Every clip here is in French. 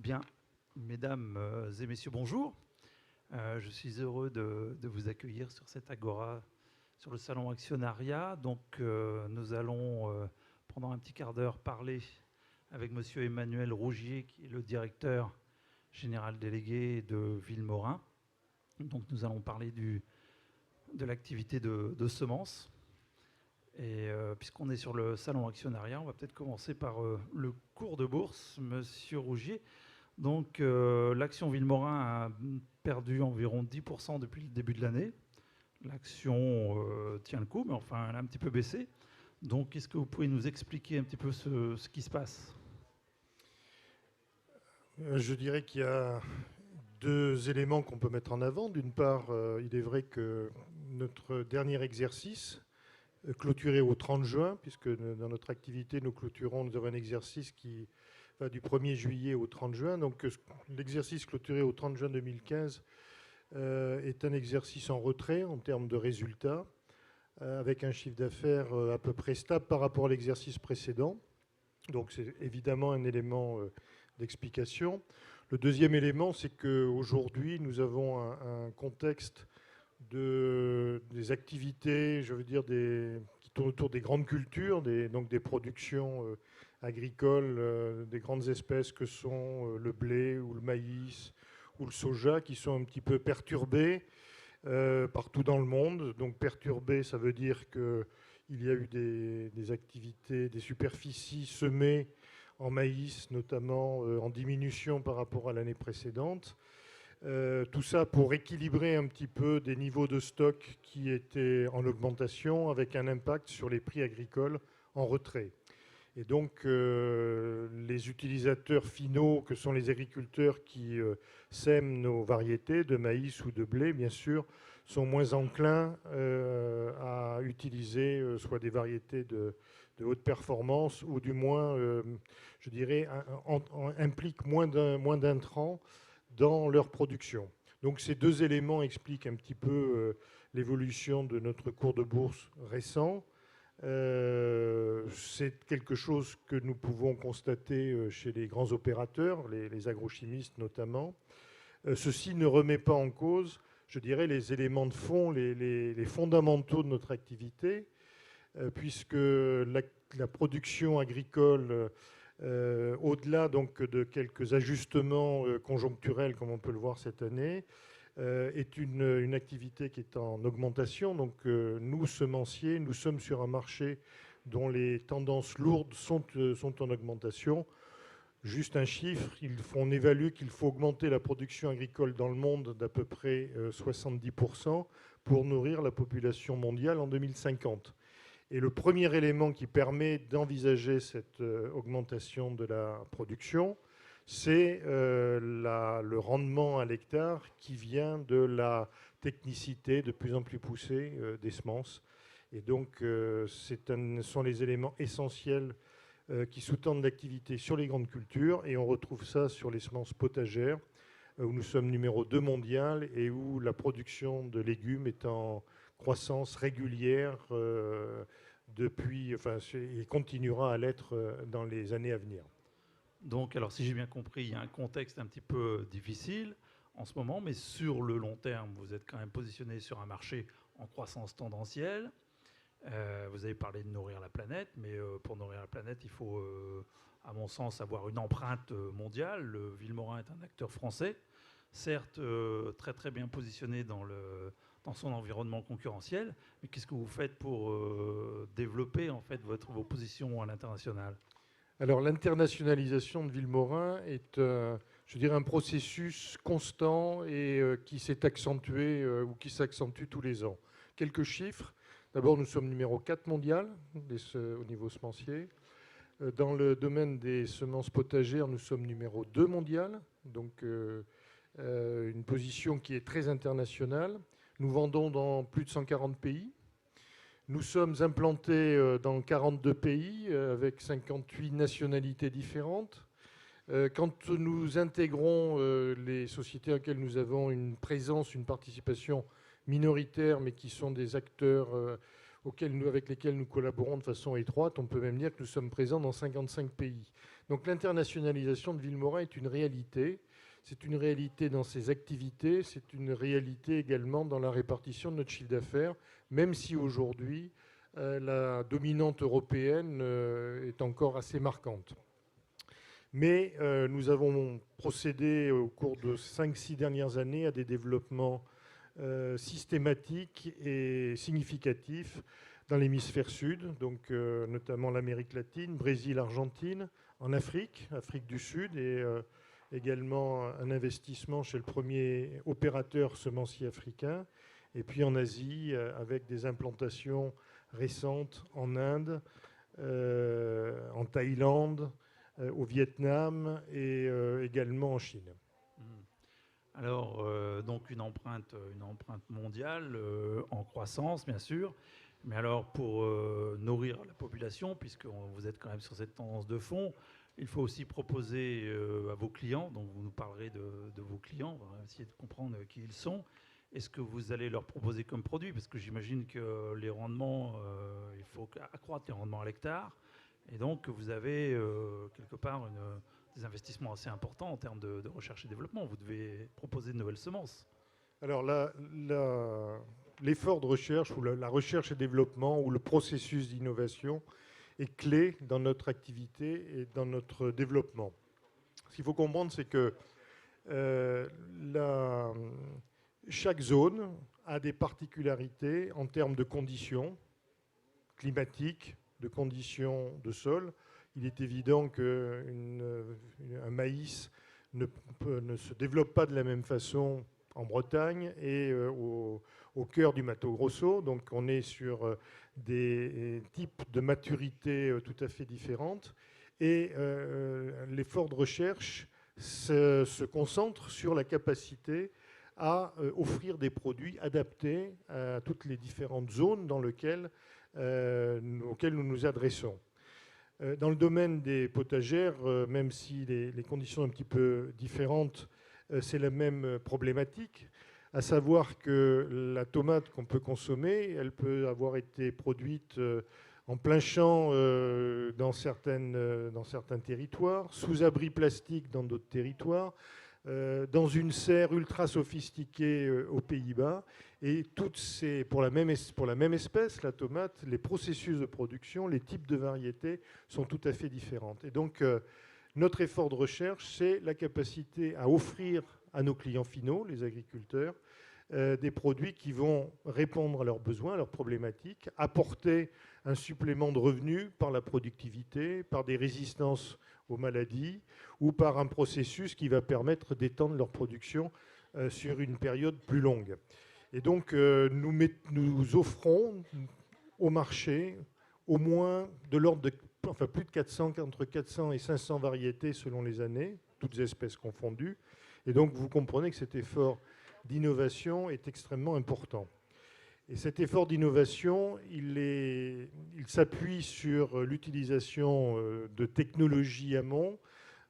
Bien, mesdames et messieurs, bonjour. Je suis heureux de vous accueillir sur cette agora, sur le salon Actionnariat. Donc, nous allons, pendant un petit quart d'heure, parler avec monsieur Emmanuel Rougier, qui est le directeur général délégué de Villemorin. Donc, nous allons parler de l'activité de semences. Et puisqu'on est sur le salon Actionnariat, on va peut-être commencer par le cours de bourse, monsieur Rougier. Donc, l'action Villemorin a perdu environ 10% depuis le début de l'année. L'action tient le coup, mais enfin, elle a un petit peu baissé. Donc, est-ce que vous pouvez nous expliquer un petit peu ce qui se passe ? Je dirais qu'il y a deux éléments qu'on peut mettre en avant. D'une part, il est vrai que notre dernier exercice, clôturé au 30 juin, puisque dans notre activité, nous avons un exercice qui va du 1er juillet au 30 juin. Donc l'exercice clôturé au 30 juin 2015 est un exercice en retrait en termes de résultats, avec un chiffre d'affaires à peu près stable par rapport à l'exercice précédent. Donc c'est évidemment un élément d'explication. Le deuxième élément, c'est qu'aujourd'hui, nous avons un contexte des activités, je veux dire, qui tournent autour des grandes cultures, donc des productions agricoles, des grandes espèces que sont le blé ou le maïs ou le soja, qui sont un petit peu perturbées partout dans le monde. Donc perturbées, ça veut dire qu'il y a eu des activités, des superficies semées en maïs, notamment en diminution par rapport à l'année précédente. Tout ça pour équilibrer un petit peu des niveaux de stock qui étaient en augmentation, avec un impact sur les prix agricoles en retrait. Et donc les utilisateurs finaux, que sont les agriculteurs qui sèment nos variétés de maïs ou de blé, bien sûr, sont moins enclins à utiliser soit des variétés de haute performance, ou du moins, je dirais, impliquent moins d'intrants dans leur production. Donc ces deux éléments expliquent un petit peu l'évolution de notre cours de bourse récent. C'est quelque chose que nous pouvons constater chez les grands opérateurs, les agrochimistes notamment. Ceci ne remet pas en cause, je dirais, les éléments de fond, les fondamentaux de notre activité, puisque la production agricole, au-delà donc de quelques ajustements conjoncturels, comme on peut le voir cette année, est une activité qui est en augmentation. Donc nous, semenciers, nous sommes sur un marché dont les tendances lourdes sont en augmentation. Juste un chiffre, on évalue qu'il faut augmenter la production agricole dans le monde d'à peu près 70% pour nourrir la population mondiale en 2050. Et le premier élément qui permet d'envisager cette augmentation de la production, c'est le rendement à l'hectare qui vient de la technicité de plus en plus poussée des semences. Et donc, ce sont les éléments essentiels qui sous-tendent l'activité sur les grandes cultures. Et on retrouve ça sur les semences potagères, où nous sommes numéro 2 mondial et où la production de légumes est en croissance régulière et continuera à l'être dans les années à venir. Donc, alors si j'ai bien compris, il y a un contexte un petit peu difficile en ce moment, mais sur le long terme, vous êtes quand même positionné sur un marché en croissance tendancielle. Vous avez parlé de nourrir la planète, mais pour nourrir la planète, il faut, à mon sens, avoir une empreinte mondiale. Le Villemorin est un acteur français, certes très très bien positionné dans son environnement concurrentiel, mais qu'est-ce que vous faites pour développer en fait vos positions à l'international ? Alors l'internationalisation de Villemorin est, je dirais, un processus constant et qui s'est accentué ou qui s'accentue tous les ans. Quelques chiffres. D'abord, nous sommes numéro 4 mondial au niveau semencier. Dans le domaine des semences potagères, nous sommes numéro 2 mondial, donc une position qui est très internationale. Nous vendons dans plus de 140 pays. Nous sommes implantés dans 42 pays avec 58 nationalités différentes. Quand nous intégrons les sociétés auxquelles nous avons une présence, une participation minoritaire, mais qui sont des acteurs avec lesquels nous collaborons de façon étroite, on peut même dire que nous sommes présents dans 55 pays. Donc l'internationalisation de Vilmorin est une réalité. C'est une réalité dans ses activités, c'est une réalité également dans la répartition de notre chiffre d'affaires, même si aujourd'hui, la dominante européenne est encore assez marquante. Mais nous avons procédé au cours de 5-6 dernières années à des développements systématiques et significatifs dans l'hémisphère sud, donc notamment l'Amérique latine, Brésil, Argentine, en Afrique, Afrique du Sud, et également un investissement chez le premier opérateur semencier africain, et puis en Asie, avec des implantations récentes en Inde, en Thaïlande, au Vietnam et également en Chine. Alors, donc une empreinte mondiale en croissance, bien sûr. Mais alors, pour nourrir la population, puisque vous êtes quand même sur cette tendance de fond, il faut aussi proposer à vos clients, donc vous nous parlerez de vos clients, on va essayer de comprendre qui ils sont, et ce que vous allez leur proposer comme produit, parce que j'imagine que les rendements, il faut accroître les rendements à l'hectare, et donc vous avez quelque part des investissements assez importants en termes de recherche et développement. Vous devez proposer de nouvelles semences. Alors l'effort de recherche ou la recherche et développement ou le processus d'innovation est clé dans notre activité et dans notre développement. Ce qu'il faut comprendre, c'est que chaque zone a des particularités en termes de conditions climatiques, de conditions de sol. Il est évident qu'un maïs ne se développe pas de la même façon en Bretagne et au cœur du Mato Grosso. Donc on est sur des types de maturité tout à fait différentes. Et l'effort de recherche se concentre sur la capacité à offrir des produits adaptés à toutes les différentes zones auxquelles nous nous adressons. Dans le domaine des potagères, même si les conditions sont un petit peu différentes, c'est la même problématique, à savoir que la tomate qu'on peut consommer, elle peut avoir été produite en plein champ dans certains territoires, sous abri plastique dans d'autres territoires, dans une serre ultra sophistiquée aux Pays-Bas. Et pour la même espèce, la tomate, les processus de production, les types de variétés sont tout à fait différents. Et donc, notre effort de recherche, c'est la capacité à offrir à nos clients finaux, les agriculteurs, des produits qui vont répondre à leurs besoins, à leurs problématiques, apporter un supplément de revenus par la productivité, par des résistances aux maladies ou par un processus qui va permettre d'étendre leur production sur une période plus longue. Et donc, nous offrons au marché au moins de l'ordre de plus de 400, entre 400 et 500 variétés selon les années, toutes espèces confondues. Et donc, vous comprenez que cet effort d'innovation est extrêmement important. Et cet effort d'innovation, il s'appuie sur l'utilisation de technologies amont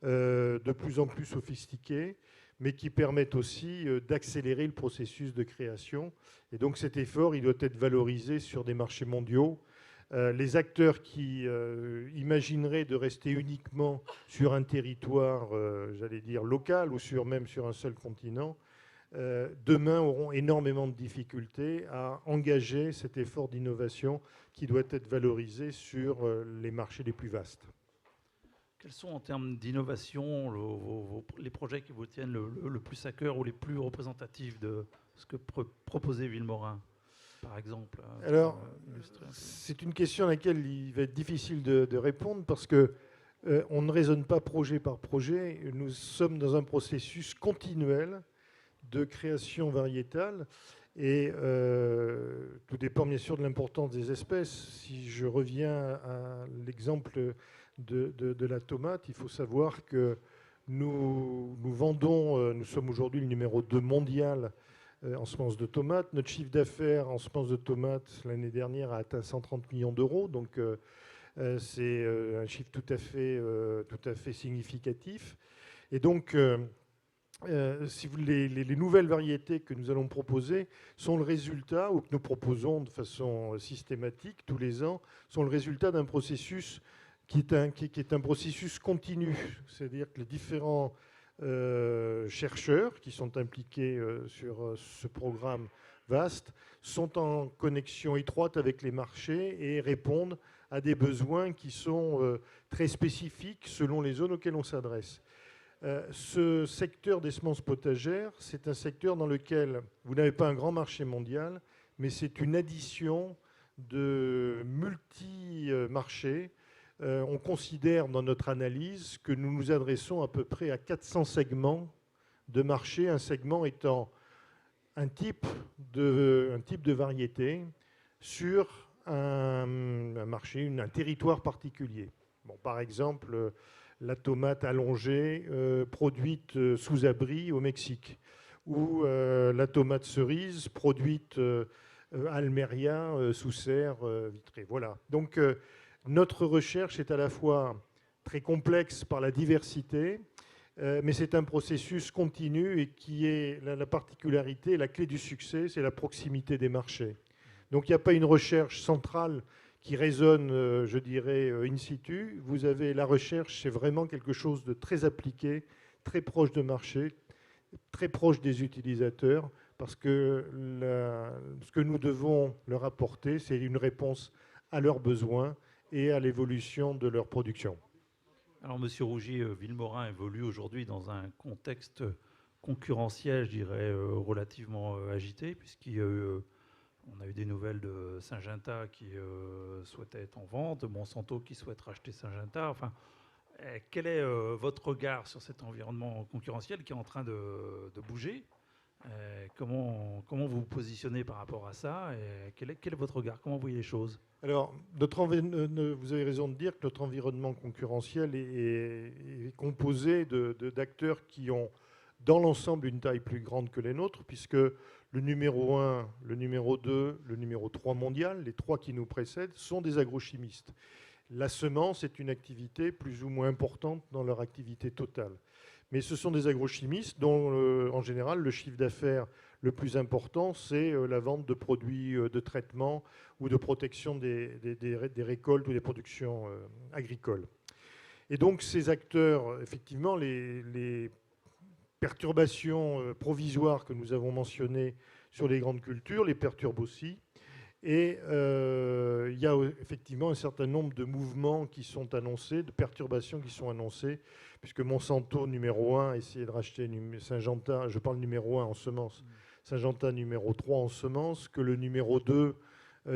de plus en plus sophistiquées, mais qui permettent aussi d'accélérer le processus de création. Et donc cet effort, il doit être valorisé sur des marchés mondiaux. Les acteurs qui imagineraient de rester uniquement sur un territoire, j'allais dire, local ou même sur un seul continent, demain auront énormément de difficultés à engager cet effort d'innovation qui doit être valorisé sur les marchés les plus vastes. Quels sont en termes d'innovation les projets qui vous tiennent le plus à cœur ou les plus représentatifs de ce que proposait Vilmorin, par exemple? Alors, c'est une question à laquelle il va être difficile de répondre parce que on ne raisonne pas projet par projet. Nous sommes dans un processus continuel de création variétale et tout dépend bien sûr de l'importance des espèces. Si je reviens à l'exemple de la tomate, il faut savoir que nous vendons, nous sommes aujourd'hui le numéro 2 mondial en semences de tomates. Notre chiffre d'affaires en semences de tomates l'année dernière a atteint 130 millions d'euros, donc c'est un chiffre tout à fait significatif. Et donc, si vous voulez, les nouvelles variétés que nous allons proposer sont le résultat, ou que nous proposons de façon systématique tous les ans, sont le résultat d'un processus qui est un processus continu. C'est-à-dire que les différents chercheurs qui sont impliqués sur ce programme vaste sont en connexion étroite avec les marchés et répondent à des besoins qui sont très spécifiques selon les zones auxquelles on s'adresse. Ce secteur des semences potagères, c'est un secteur dans lequel vous n'avez pas un grand marché mondial, mais c'est une addition de multi-marchés. On considère dans notre analyse que nous nous adressons à peu près à 400 segments de marché, un segment étant un type de variété sur un marché, un territoire particulier. Bon, par exemple, la tomate allongée produite sous abri au Mexique, ou la tomate cerise produite à Almeria sous serre vitrée. Voilà. Donc notre recherche est à la fois très complexe par la diversité, mais c'est un processus continu et qui est la particularité, la clé du succès, c'est la proximité des marchés. Donc il n'y a pas une recherche centrale qui résonne, je dirais, in situ. Vous avez la recherche, c'est vraiment quelque chose de très appliqué, très proche de marché, très proche des utilisateurs, parce que ce que nous devons leur apporter, c'est une réponse à leurs besoins et à l'évolution de leur production. Alors, Monsieur Rougier, Villemorin évolue aujourd'hui dans un contexte concurrentiel, je dirais, relativement agité, puisqu'on a eu des nouvelles de Syngenta qui souhaitait être en vente, de Monsanto qui souhaite racheter Syngenta. Enfin, quel est votre regard sur cet environnement concurrentiel qui est en train de bouger? Comment vous vous positionnez par rapport à ça? Et quel est votre regard? Comment vous voyez les choses? Alors, vous avez raison de dire que notre environnement concurrentiel est composé d'acteurs qui ont, dans l'ensemble, une taille plus grande que les nôtres, puisque le numéro 1, le numéro 2, le numéro 3 mondial, les trois qui nous précèdent, sont des agrochimistes. La semence est une activité plus ou moins importante dans leur activité totale. Mais ce sont des agrochimistes dont, en général, le chiffre d'affaires le plus important, c'est la vente de produits de traitement ou de protection des récoltes ou des productions agricoles. Et donc, ces acteurs, effectivement, les perturbations provisoires que nous avons mentionnées sur les grandes cultures les perturbent aussi. Et il y a effectivement un certain nombre de mouvements qui sont annoncés, de perturbations qui sont annoncées, puisque Monsanto numéro 1 essayait de racheter Syngenta, je parle numéro 1 en semences, Syngenta numéro 3 en semences, que le numéro 2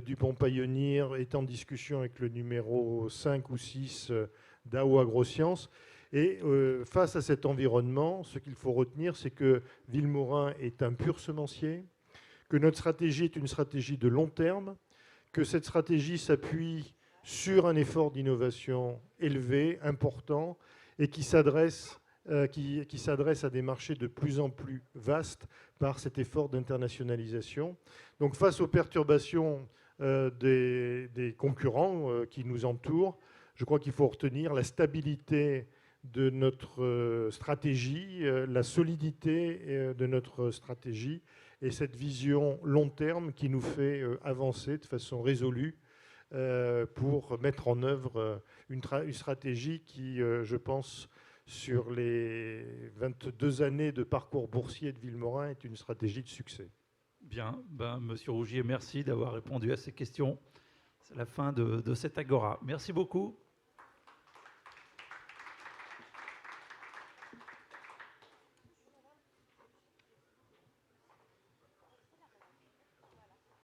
Dupont Pioneer est en discussion avec le numéro 5 ou 6 Dow AgroSciences. Et face à cet environnement, ce qu'il faut retenir, c'est que Villemorin est un pur semencier, que notre stratégie est une stratégie de long terme, que cette stratégie s'appuie sur un effort d'innovation élevé, important, et qui s'adresse à des marchés de plus en plus vastes par cet effort d'internationalisation. Donc face aux perturbations des concurrents qui nous entourent, je crois qu'il faut retenir la stabilité de notre stratégie, la solidité de notre stratégie, et cette vision long terme qui nous fait avancer de façon résolue pour mettre en œuvre une stratégie qui, je pense, sur les 22 années de parcours boursier de Villemorin, est une stratégie de succès. Bien, Monsieur Rougier, merci d'avoir répondu à ces questions. C'est la fin de cette agora. Merci beaucoup.